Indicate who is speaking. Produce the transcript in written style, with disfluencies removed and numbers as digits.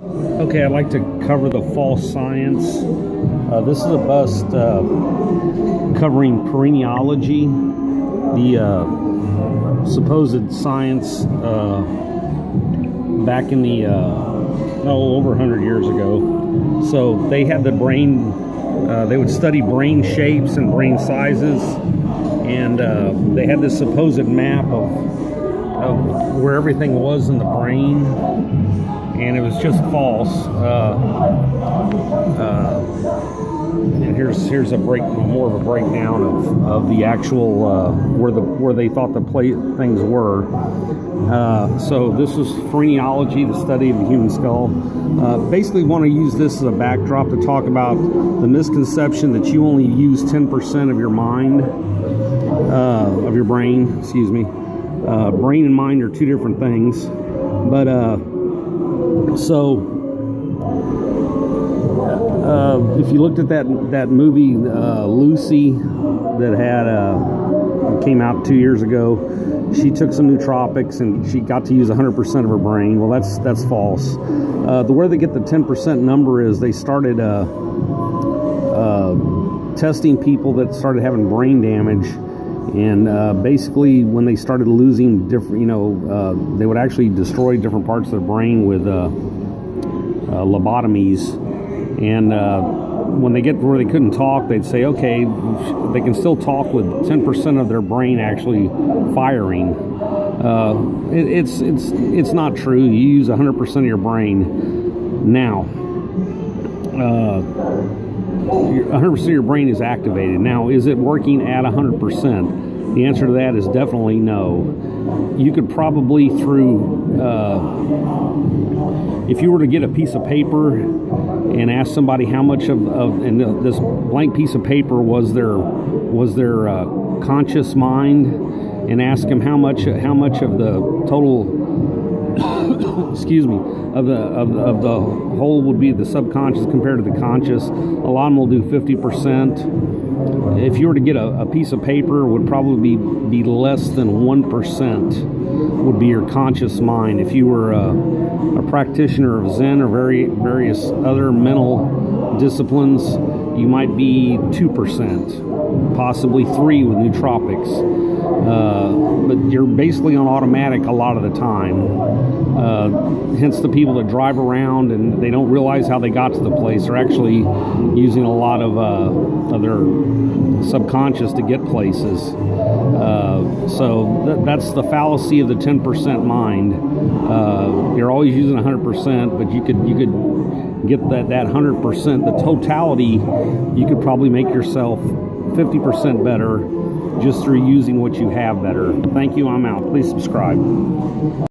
Speaker 1: Okay, I'd like to cover the false science. This is a bust covering perenniology, the supposed science back in the over 100 years ago. So they had the brain. They would study brain shapes and brain sizes, and they had this supposed map of where everything was in the brain. And it was just false. And here's a more of a breakdown of the actual where they thought the things were. So this was phrenology, the study of the human skull. Basically, want to use this as a backdrop to talk about the misconception that you only use 10% of your mind, of your brain. Excuse me. Brain and mind are two different things, but. So, if you looked at that movie Lucy that came out 2 years ago, she took some nootropics and she got to use 100% of her brain. Well, that's false. Where they get the 10% number is they started testing people that started having brain damage. And basically, when they started losing different, they would actually destroy different parts of their brain with lobotomies. And when they get where they couldn't talk, they'd say, okay, they can still talk with 10% of their brain actually firing. It's not true. You use 100% of your brain now. 100% of your brain is activated. Now, is it working at 100%? The answer to that is definitely no. You could probably if you were to get a piece of paper and ask somebody how much and this blank piece of paper was their conscious mind, and ask them how much of the total excuse me, of the whole would be the subconscious compared to the conscious. A lot of them will do 50%. If you were to get a piece of paper, it would probably be less than 1% would be your conscious mind. If you were a practitioner of Zen or various other mental disciplines, you might be 2%, possibly 3% with nootropics. But you're basically on automatic a lot of the time. Hence the people that drive around and they don't realize how they got to the place are actually using a lot of their subconscious to get places. So that's the fallacy of the 10% mind. You're always using 100%, but you could get that 100%, the totality. You could probably make yourself 50% better just through using what you have better. Thank you. I'm out. Please subscribe.